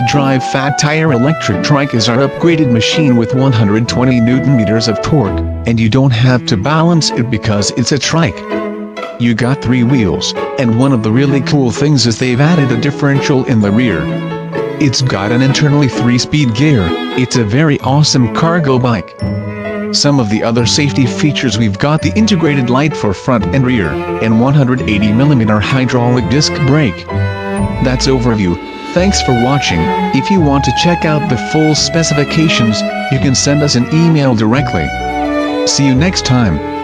drive fat tire electric trike is our upgraded machine with 120 Nm of torque, and you don't have to balance it because it's a trike. You got 3 wheels, and one of the really cool things is they've added a differential in the rear. It's got an internally 3-speed gear. It's a very awesome cargo bike. Some of the other safety features: we've got the integrated light for front and rear, and 180mm hydraulic disc brake. That's overview. Thanks for watching. If you want to check out the full specifications, you can send us an email directly. See you next time.